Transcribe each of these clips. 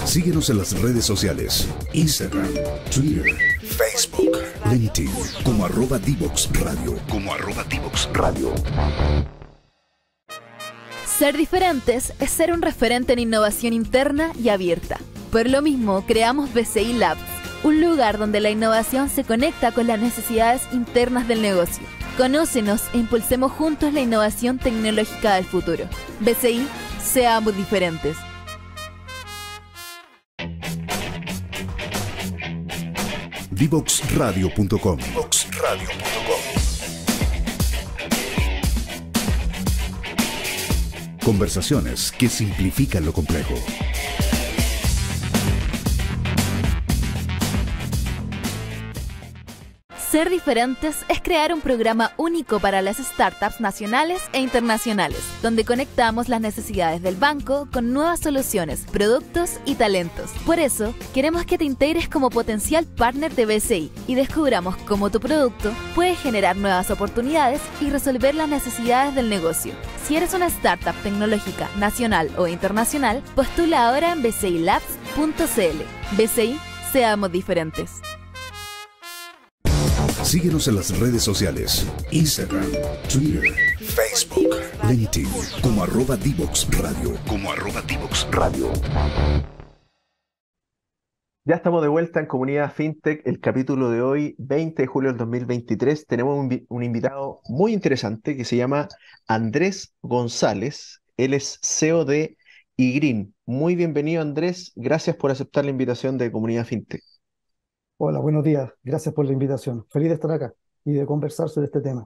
Síguenos en las redes sociales, Instagram, Twitter, Facebook, LinkedIn, como @Divox Radio. Ser diferentes es ser un referente en innovación interna y abierta. Por lo mismo, creamos BCI Labs, un lugar donde la innovación se conecta con las necesidades internas del negocio. Conócenos e impulsemos juntos la innovación tecnológica del futuro. BCI, seamos diferentes. Divoxradio.com. Conversaciones que simplifican lo complejo. Ser diferentes es crear un programa único para las startups nacionales e internacionales, donde conectamos las necesidades del banco con nuevas soluciones, productos y talentos. Por eso, queremos que te integres como potencial partner de BCI y descubramos cómo tu producto puede generar nuevas oportunidades y resolver las necesidades del negocio. Si eres una startup tecnológica nacional o internacional, postula ahora en bcilabs.cl. BCI, seamos diferentes. Síguenos en las redes sociales, Instagram, Twitter, Facebook, LinkedIn, como @Divox Radio. Ya estamos de vuelta en Comunidad FinTech, el capítulo de hoy, 20 de julio del 2023. Tenemos un invitado muy interesante que se llama Andrés González. Él es CEO de iGreen. Muy bienvenido, Andrés. Gracias por aceptar la invitación de Comunidad FinTech. Hola, buenos días. Gracias por la invitación. Feliz de estar acá y de conversar sobre este tema.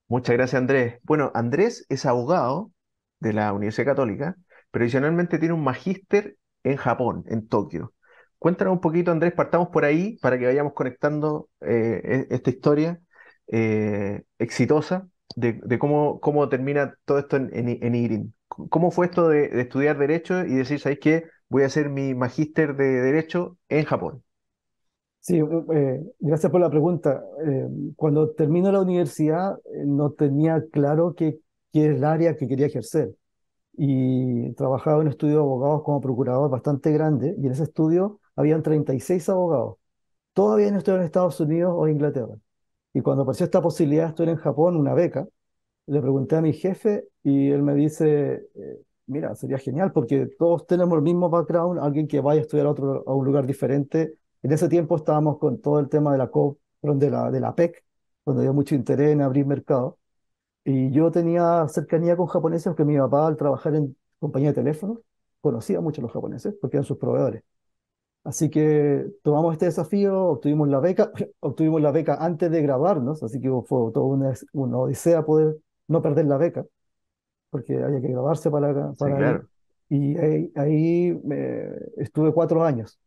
Muchas gracias, Andrés. Bueno, Andrés es abogado de la Universidad Católica, pero adicionalmente tiene un magíster en Japón, en Tokio. Cuéntanos un poquito, Andrés, partamos por ahí para que vayamos conectando esta historia exitosa de cómo termina todo esto en iGreen. ¿Cómo fue esto de estudiar Derecho y decir, ¿sabéis qué? Voy a hacer mi magíster de Derecho en Japón. Sí, gracias por la pregunta. Cuando termino la universidad no tenía claro qué es el área que quería ejercer y trabajaba en un estudio de abogados como procurador bastante grande y en ese estudio habían 36 abogados. Todos habían estudiado en Estados Unidos o Inglaterra. Y cuando apareció esta posibilidad de estudiar en Japón, una beca, le pregunté a mi jefe y él me dice, mira, sería genial porque todos tenemos el mismo background, alguien que vaya a estudiar a un lugar diferente. En ese tiempo estábamos con todo el tema de la COP, perdón, de la PEC, donde había mucho interés en abrir mercado. Y yo tenía cercanía con japoneses porque mi papá, al trabajar en compañía de teléfonos, conocía mucho a los japoneses porque eran sus proveedores. Así que tomamos este desafío, obtuvimos la beca, obtuvimos la beca antes de graduarnos, así que fue toda una odisea poder no perder la beca, porque había que graduarse Sí, para ir. claro. Y ahí estuve 4 años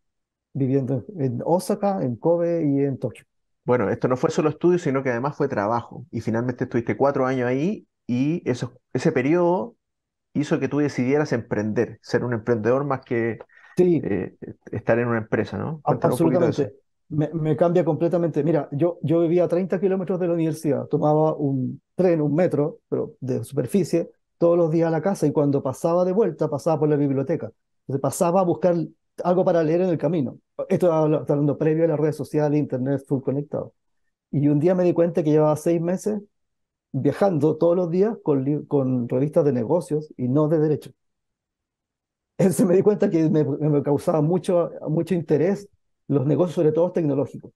viviendo en Osaka, en Kobe y en Tokio. Bueno, esto no fue solo estudio, sino que además fue trabajo. Y finalmente estuviste 4 años ahí y ese periodo hizo que tú decidieras emprender, ser un emprendedor más que Sí, eh, estar en una empresa, ¿no? Cuéntanos un poquito de eso. absolutamente. Me cambia completamente. Mira, yo vivía a 30 kilómetros de la universidad, tomaba un tren, un metro, pero de superficie, todos los días a la casa y cuando pasaba de vuelta pasaba por la biblioteca. Entonces pasaba a buscar algo para leer en el camino. Esto está hablando previo a las redes sociales, internet, full conectado. Y un día me di cuenta que llevaba 6 meses viajando todos los días con revistas de negocios y no de derecho. Entonces me di cuenta que me causaba mucho interés los negocios, sobre todo tecnológicos.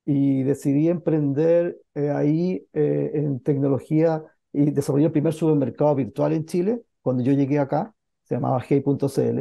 Y decidí emprender ahí en tecnología y desarrollé el primer supermercado virtual en Chile cuando yo llegué acá, se llamaba Hey.cl,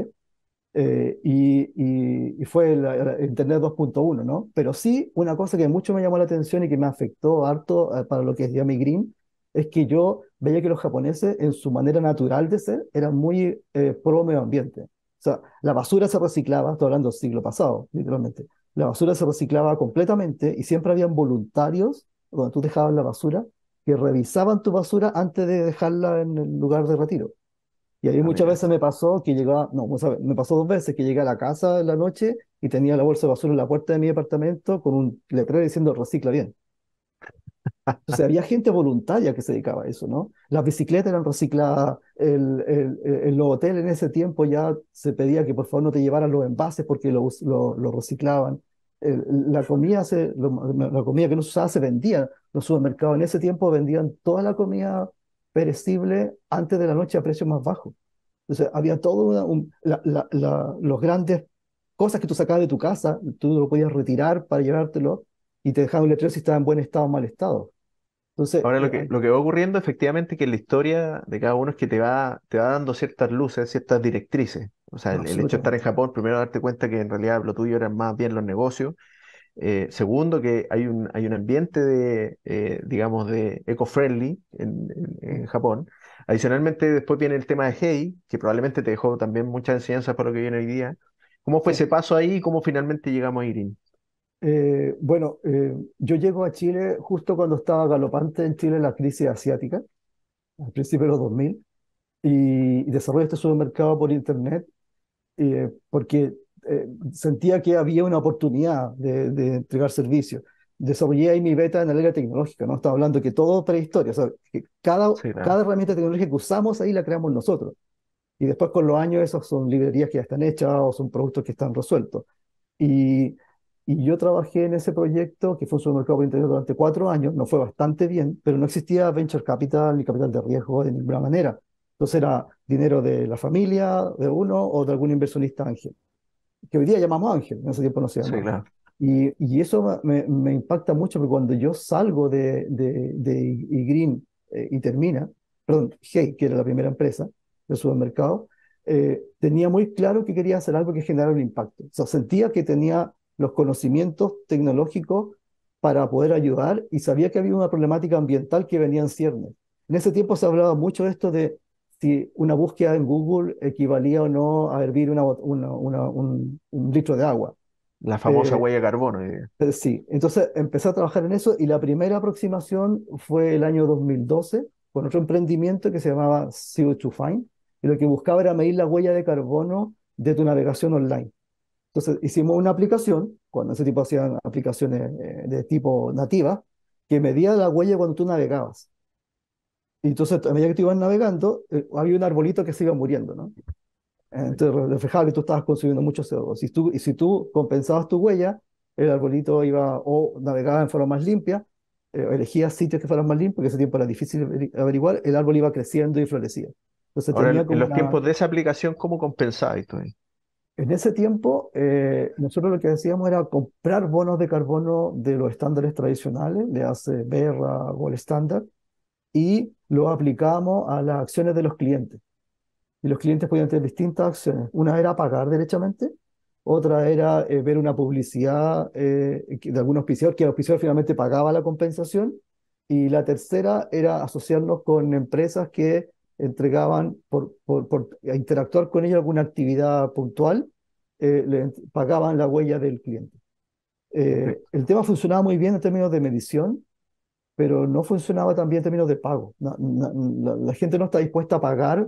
y fue la Internet 2.1, ¿no? Pero sí, una cosa que mucho me llamó la atención y que me afectó harto para lo que es mi Green, es que yo veía que los japoneses, en su manera natural de ser, eran muy pro medio ambiente. O sea, la basura se reciclaba, estoy hablando del siglo pasado, literalmente. La basura se reciclaba completamente y siempre habían voluntarios, donde tú dejabas la basura, que revisaban tu basura antes de dejarla en el lugar de retiro. Y ahí Ah, muchas mira. veces me pasó que llegaba, no, me pasó 2 veces que llegué a la casa en la noche y tenía la bolsa de basura en la puerta de mi departamento con un letrero diciendo recicla bien. Entonces había gente voluntaria que se dedicaba a eso, ¿no? Las bicicletas eran recicladas, en los hoteles en ese tiempo ya se pedía que por favor no te llevaran los envases porque lo reciclaban. La comida, la comida que no se usaba se vendía. Los supermercados en ese tiempo vendían toda la comida perecible antes de la noche a precios más bajos. Entonces había todo los grandes cosas que tú sacabas de tu casa, tú lo podías retirar para llevártelo y te dejaban un letrero si estaba en buen estado o mal estado. Entonces, Ahora lo que va ocurriendo efectivamente que la historia de cada uno es que te va dando ciertas luces, ciertas directrices. O sea, el hecho de estar en absolutamente. Japón, primero darte cuenta que en realidad lo tuyo eran más bien los negocios. Segundo, que hay un ambiente digamos, de eco-friendly en Japón. Adicionalmente, después viene el tema de Hey, que probablemente te dejó también muchas enseñanzas para lo que viene hoy día. ¿Cómo fue Sí. ese paso ahí y cómo finalmente llegamos a Irin? Bueno, yo llego a Chile justo cuando estaba galopante en Chile la crisis asiática, al principio de los 2000, y desarrollé este supermercado por internet porque sentía que había una oportunidad de entregar servicios. Desarrollé ahí mi beta en el área tecnológica, ¿no? Estaba hablando que todo prehistoria, o sea, que Sí, claro. cada herramienta tecnológica que usamos ahí la creamos nosotros. Y después con los años esas son librerías que ya están hechas o son productos que están resueltos. Y, y yo trabajé en ese proyecto, que fue un supermercado por internet durante 4 años, no fue bastante bien, pero no existía venture capital ni capital de riesgo de ninguna manera. Entonces era dinero de la familia, de uno o de algún inversionista ángel, que hoy día llamamos ángel, en ese tiempo no se Sí, llamaba. claro. Y eso me impacta mucho porque cuando yo salgo de iGreen y termina, perdón, Hey, que era la primera empresa del supermercado, tenía muy claro que quería hacer algo que generara un impacto. O sea, sentía que tenía los conocimientos tecnológicos para poder ayudar y sabía que había una problemática ambiental que venía en ciernes. En ese tiempo se hablaba mucho de esto de si una búsqueda en Google equivalía o no a hervir un litro de agua. La famosa Eh, huella de carbono. sí, entonces empecé a trabajar en eso y la primera aproximación fue el año 2012 con otro emprendimiento que se llamaba CO2Find y lo que buscaba era medir la huella de carbono de tu navegación online. Entonces hicimos una aplicación, cuando ese tipo hacían aplicaciones de tipo nativa, que medía la huella cuando tú navegabas. Y entonces a medida que tú ibas navegando, había un arbolito que se iba muriendo, ¿no? Entonces reflejaba que tú estabas consumiendo mucho CO2. Y si tú compensabas tu huella, el arbolito iba o navegaba en forma más limpia, elegías sitios que fueran más limpios, porque ese tiempo era difícil averiguar, el árbol iba creciendo y florecía. Entonces Ahora, tenía en como los una... tiempos de esa aplicación, ¿cómo compensabas tú ahí? En ese tiempo, nosotros lo que hacíamos era comprar bonos de carbono de los estándares tradicionales, de hace Berra, Gold Standard, y lo aplicábamos a las acciones de los clientes. Y los clientes podían tener distintas acciones. Una era pagar derechamente, otra era ver una publicidad de algún auspiciador, que el auspiciador finalmente pagaba la compensación, y la tercera era asociarnos con empresas que entregaban por interactuar con ellos alguna actividad puntual, pagaban la huella del cliente. Perfecto. El tema funcionaba muy bien en términos de medición, pero no funcionaba tan bien en términos de pago. La gente no está dispuesta a pagar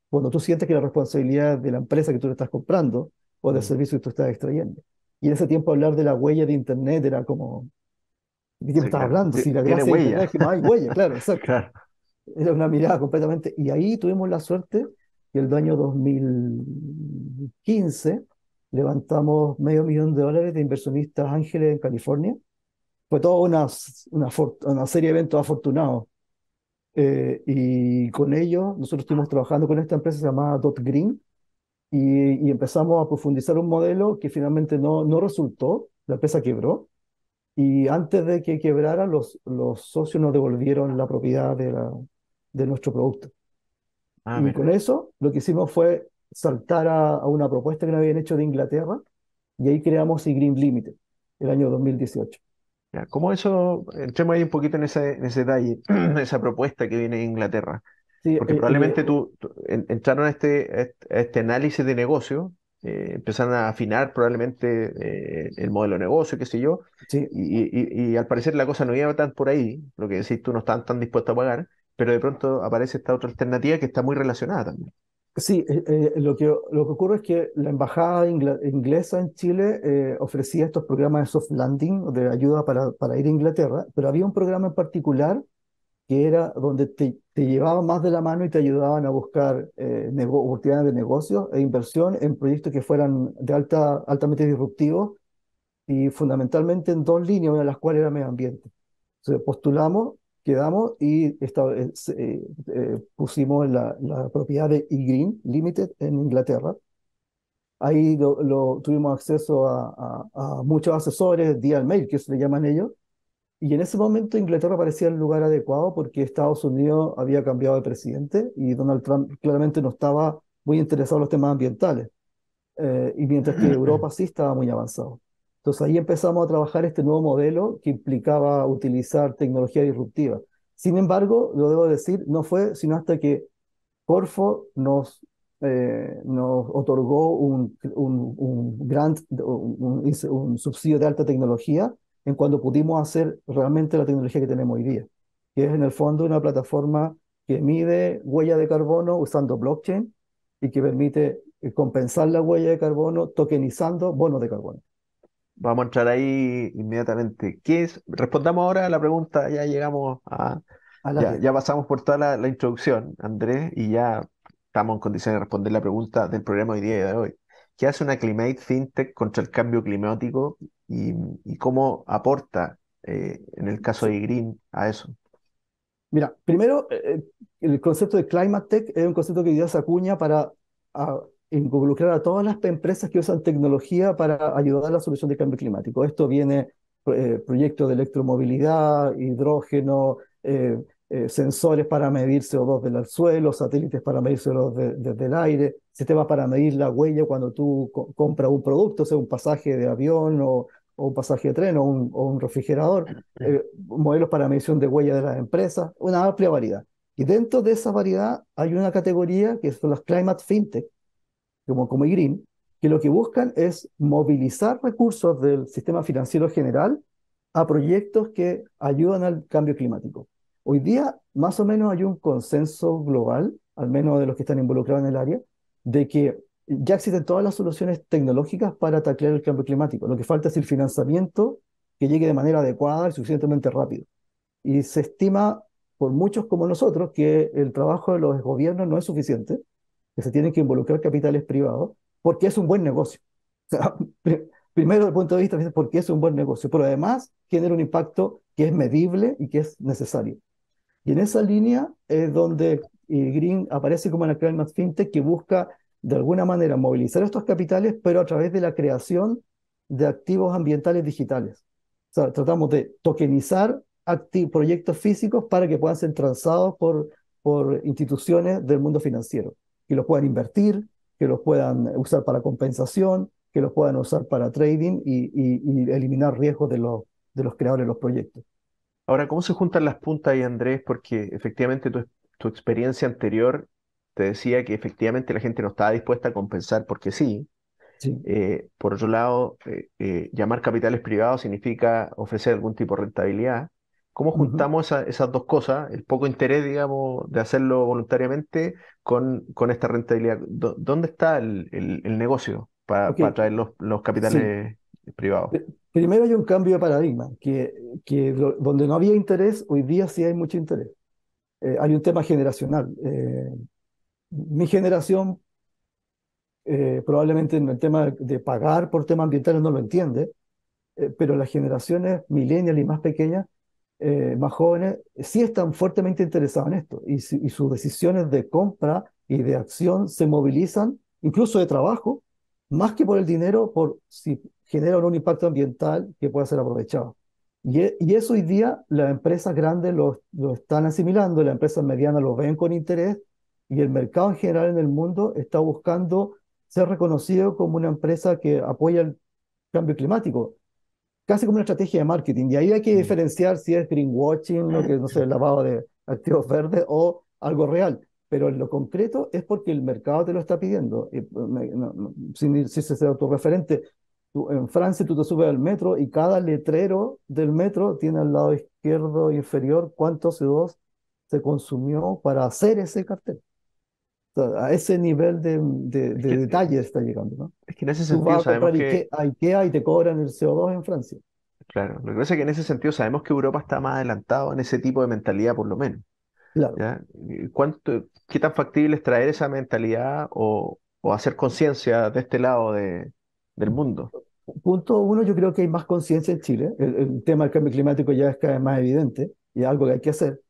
cuando tú sientes que la responsabilidad es de la empresa que tú le estás comprando o del Mm. servicio que tú estás extrayendo. Y en ese tiempo hablar de la huella de Internet era como, ¿de qué me Sí, estás claro. hablando? Si la Tiene gracia de Internet huella. es que no hay huella, claro, exacto. Claro. Era una mirada completamente. Y ahí tuvimos la suerte que el año 2015 levantamos $500,000 de inversionistas ángeles en California. Fue toda una serie de eventos afortunados. Y con ellos, nosotros estuvimos trabajando con esta empresa llamada Dot Green y empezamos a profundizar un modelo que finalmente no resultó, la empresa quebró y antes de que quebrara los socios nos devolvieron la propiedad de nuestro producto. Ah, Y con mira. eso lo que hicimos fue saltar a una propuesta que nos habían hecho de Inglaterra y ahí creamos eGreen Limited el año 2018. Ya, ¿cómo eso? Entremos ahí un poquito en ese detalle, en esa propuesta que viene de Inglaterra. Sí, Porque probablemente entraron a este análisis de negocio, empezaron a afinar probablemente el modelo de negocio, qué sé yo, sí, y al parecer la cosa no iba tan por ahí, lo que decís tú no estaban tan dispuestos a pagar, pero de pronto aparece esta otra alternativa que está muy relacionada también. Sí, lo que ocurre es que la embajada inglesa en Chile ofrecía estos programas de soft landing, de ayuda para ir a Inglaterra, pero había un programa en particular que era donde te llevaban más de la mano y te ayudaban a buscar oportunidades de negocio e inversión en proyectos que fueran altamente disruptivos y fundamentalmente en dos líneas, una de las cuales era medio ambiente. Entonces, postulamos, quedamos y pusimos la propiedad de eGreen Limited en Inglaterra. Ahí tuvimos acceso a muchos asesores, deal mail, que se le llaman ellos, y en ese momento Inglaterra parecía el lugar adecuado porque Estados Unidos había cambiado de presidente y Donald Trump claramente no estaba muy interesado en los temas ambientales, y mientras que Europa sí estaba muy avanzado. Entonces ahí empezamos a trabajar este nuevo modelo que implicaba utilizar tecnología disruptiva. Sin embargo, lo debo decir, no fue sino hasta que Corfo nos otorgó un grant, un subsidio de alta tecnología en cuando pudimos hacer realmente la tecnología que tenemos hoy día, que es en el fondo una plataforma que mide huella de carbono usando blockchain y que permite compensar la huella de carbono tokenizando bonos de carbono. Vamos a entrar ahí inmediatamente. Respondamos ahora a la pregunta, ya llegamos a... A la Ya, que, ya pasamos por toda la introducción, Andrés, y ya estamos en condiciones de responder la pregunta del programa hoy día de hoy. ¿Qué hace una Climate FinTech contra el cambio climático y, y cómo aporta, en el caso sí. de Green, a eso? Mira, primero, el concepto de Climate Tech es un concepto que ya se acuña para a, involucrar a todas las empresas que usan tecnología para ayudar a la solución del cambio climático. Esto viene proyectos de electromovilidad, hidrógeno, sensores para medir CO2 del suelo, satélites para medir CO2 desde el aire, sistemas para medir la huella cuando tú compras un producto, sea un pasaje de avión o un pasaje de tren o un refrigerador, modelos para medición de huella de las empresas, una amplia variedad. Y dentro de esa variedad hay una categoría que son las Climate FinTech, como Green, que lo que buscan es movilizar recursos del sistema financiero general a proyectos que ayudan al cambio climático. Hoy día, más o menos, hay un consenso global, al menos de los que están involucrados en el área, de que ya existen todas las soluciones tecnológicas para taclear el cambio climático. Lo que falta es el financiamiento que llegue de manera adecuada y suficientemente rápido. Y se estima por muchos como nosotros que el trabajo de los gobiernos no es suficiente, que se tienen que involucrar capitales privados, porque es un buen negocio. O sea, primero, desde el punto de vista, porque es un buen negocio, pero además genera un impacto que es medible y que es necesario. Y en esa línea es donde Green aparece como una Climate FinTech que busca de alguna manera movilizar estos capitales, pero a través de la creación de activos ambientales digitales. O sea, tratamos de tokenizar proyectos físicos para que puedan ser transados por instituciones del mundo financiero, que los puedan invertir, que los puedan usar para compensación, que los puedan usar para trading y eliminar riesgos de los creadores de los proyectos. Ahora, ¿cómo se juntan las puntas ahí, Andrés? Porque efectivamente tu experiencia anterior te decía que efectivamente la gente no estaba dispuesta a compensar porque sí. Sí. Por otro lado, llamar capitales privados significa ofrecer algún tipo de rentabilidad. ¿Cómo Ujú. juntamos esas dos cosas, el poco interés, digamos, de hacerlo voluntariamente con esta rentabilidad? ¿Dónde está el negocio para Ok, atraer los sí. capitales privados? Primero hay un cambio de paradigma, donde no había interés, hoy día sí hay mucho interés. Hay un tema generacional. Mi generación probablemente en el tema de pagar por temas ambientales no lo entiende, pero las generaciones millennial y más pequeñas, más jóvenes, sí están fuertemente interesadas en esto y sus decisiones de compra y de acción se movilizan, incluso de trabajo, más que por el dinero, por si generan un impacto ambiental que pueda ser aprovechado. Y eso hoy día las empresas grandes lo están asimilando, las empresas medianas lo ven con interés y el mercado en general en el mundo está buscando ser reconocido como una empresa que apoya el cambio climático, casi como una estrategia de marketing. Y ahí hay que Mm. diferenciar si es greenwashing, lo que no sé, lavado de activos verdes o algo real. Pero en lo concreto es porque el mercado te lo está pidiendo. Y, sin si se autorreferente, en Francia tú te subes al metro y cada letrero del metro tiene al lado izquierdo inferior cuánto CO2 se consumió para hacer ese cartel. sea, a ese nivel Es de que, detalle está llegando, ¿no? es que en ese Tú sentido vas a sabemos comprar que, A IKEA y te cobran el CO2 en Francia. claro, lo que pasa es que en ese sentido sabemos que Europa está más adelantado en ese tipo de mentalidad, por lo menos. Claro. ¿Ya? ¿Qué tan factible es traer esa mentalidad o hacer conciencia de este lado del mundo? Punto uno, yo creo que hay más conciencia en Chile. El tema del cambio climático ya es cada vez más evidente y es algo que hay que hacer.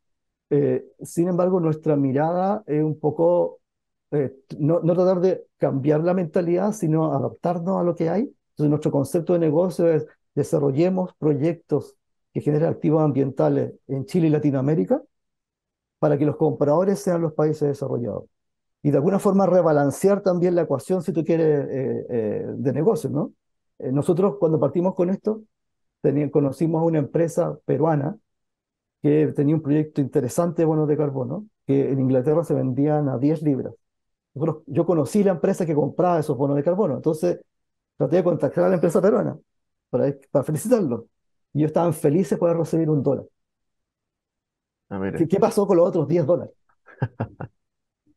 Sin embargo, nuestra mirada es un poco no tratar de cambiar la mentalidad, sino adaptarnos a lo que hay. Entonces, nuestro concepto de negocio es desarrollemos proyectos que generen activos ambientales en Chile y Latinoamérica para que los compradores sean los países desarrollados. Y de alguna forma rebalancear también la ecuación, si tú quieres, de negocio, ¿no? Nosotros cuando partimos con esto, conocimos a una empresa peruana que tenía un proyecto interesante de bonos de carbono, que en Inglaterra se vendían a 10 libras. Yo conocí la empresa que compraba esos bonos de carbono, entonces traté de contactar a la empresa peruana para felicitarlos. Y ellos estaban felices por recibir $1. A ver, ¿Qué pasó con los otros $10?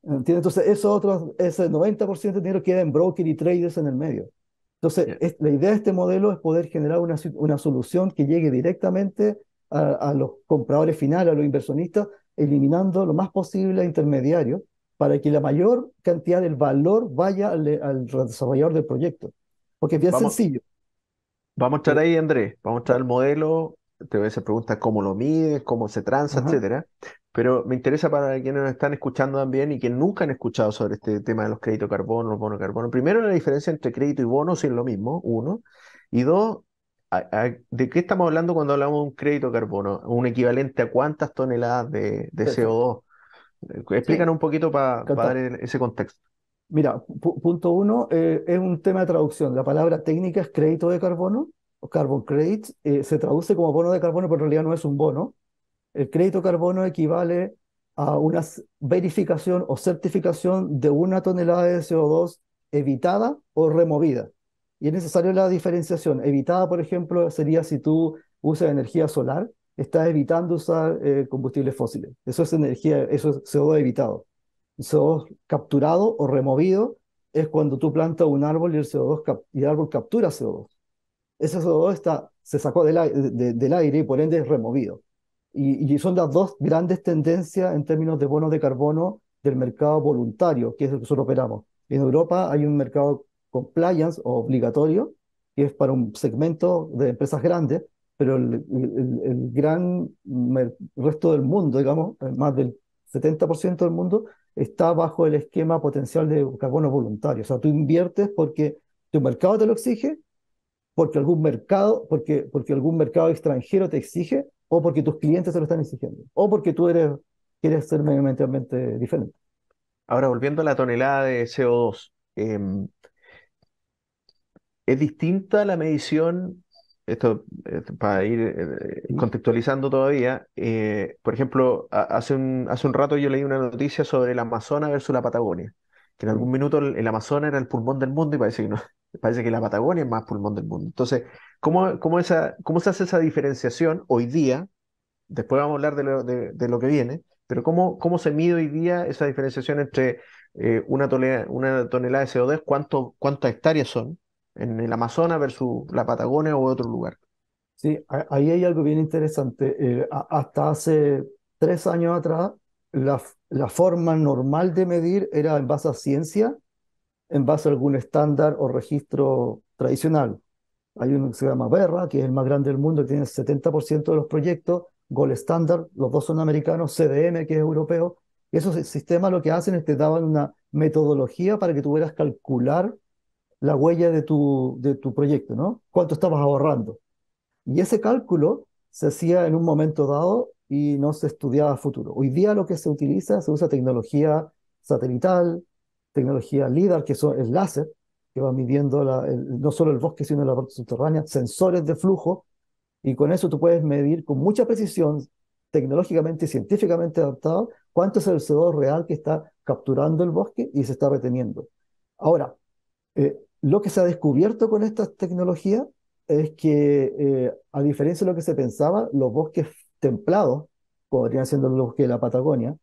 ¿Entiendes? Entonces, ese 90% de dinero queda en broker y traders en el medio. Entonces, ya, la idea de este modelo es poder generar una solución que llegue directamente a los compradores finales, a los inversionistas, eliminando lo más posible a intermediarios para que la mayor cantidad del valor vaya al desarrollador del proyecto. Porque es bien vamos, sencillo. vamos a entrar Eh, ahí, Andrés. Vamos a entrar ya. al modelo. Te voy a hacer preguntas cómo lo mides, cómo se transa, Ajá. etcétera. Pero me interesa para quienes nos están escuchando también y que nunca han escuchado sobre este tema de los créditos carbono, los bonos carbono. Primero, la diferencia entre crédito y bono, si es lo mismo, uno. Y dos, ¿de qué estamos hablando cuando hablamos de un crédito carbono? ¿Un equivalente a cuántas toneladas de Perfecto. CO2? Sí, Explícanos un poquito para dar encantado. ese contexto. Mira, punto uno, es un tema de traducción. La palabra técnica es crédito de carbono, o carbon credit, se traduce como bono de carbono, pero en realidad no es un bono. El crédito carbono equivale a una verificación o certificación de 1 tonelada de CO2 evitada o removida. Y es necesaria la diferenciación. Evitada, por ejemplo, sería si tú usas energía solar, estás evitando usar combustibles fósiles. Eso es energía, eso es CO2 evitado. CO2 capturado o removido es cuando tú plantas un árbol y y el árbol captura CO2. Ese CO2 se sacó del aire y por ende es removido. Y son las dos grandes tendencias en términos de bonos de carbono del mercado voluntario, que es el que nosotros operamos. En Europa hay un mercado compliance o obligatorio, que es para un segmento de empresas grandes, pero el gran resto del mundo, digamos, más del 70% del mundo, está bajo el esquema potencial de carbono voluntario. O sea, tú inviertes porque tu mercado te lo exige, porque algún mercado extranjero te exige, o porque tus clientes te lo están exigiendo, o porque quieres ser medioambientalmente diferente. Ahora, volviendo a la tonelada de CO2, ¿es distinta la medición? Esto para ir ¿Sí? contextualizando todavía. Por ejemplo, hace un rato yo leí una noticia sobre el Amazonas versus la Patagonia, que en algún Sí. minuto el Amazonas era el pulmón del mundo y parece que no, parece que la Patagonia es más pulmón del mundo. Entonces, ¿cómo se hace esa diferenciación hoy día? Después vamos a hablar de lo que viene, pero ¿cómo se mide hoy día esa diferenciación entre una tonelada de CO2, cuántas hectáreas son en el Amazonas versus la Patagonia u otro lugar? Sí, ahí hay algo bien interesante. Hasta hace 3 años atrás, la forma normal de medir era en base a ciencia, en base a algún estándar o registro tradicional. Hay uno que se llama Berra, que es el más grande del mundo, que tiene el 70% de los proyectos. Gold Standard, los dos son americanos. CDM, que es europeo. Y esos sistemas lo que hacen es te daban una metodología para que tú pudieras calcular la huella de tu proyecto, ¿no? Cuánto estabas ahorrando. Y ese cálculo se hacía en un momento dado y no se estudiaba a futuro. Hoy día lo que se usa tecnología satelital, tecnología LIDAR, es láser, que va midiendo no solo el bosque, sino la parte subterránea, sensores de flujo, y con eso tú puedes medir con mucha precisión, tecnológicamente y científicamente adaptado, cuánto es el CO2 real que está capturando el bosque y se está reteniendo. Ahora, lo que se ha descubierto con esta tecnología es que, a diferencia de lo que se pensaba, los bosques templados, como podrían siendo los bosques de la Patagonia,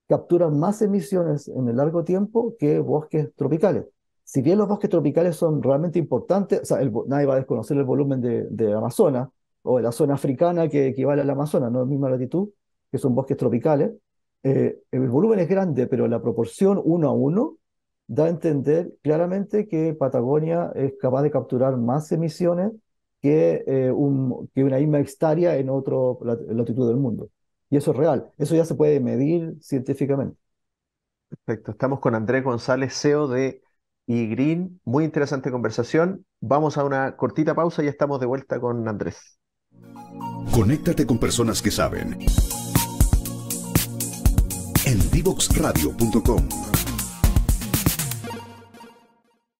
capturan más emisiones en el largo tiempo que bosques tropicales. Si bien los bosques tropicales son realmente importantes, o sea, nadie va a desconocer el volumen de Amazonas o de la zona africana que equivale al Amazonas, no es la misma latitud, que son bosques tropicales. El volumen es grande, pero la proporción 1 a 1 da a entender claramente que Patagonia es capaz de capturar más emisiones que una misma hectárea en otra latitud del mundo. Y eso es real, eso ya se puede medir científicamente. Perfecto. Estamos con Andrés González, CEO de iGreen. Muy interesante conversación. Vamos a una cortita pausa y ya estamos de vuelta con Andrés. Conéctate con personas que saben. En divoxradio.com.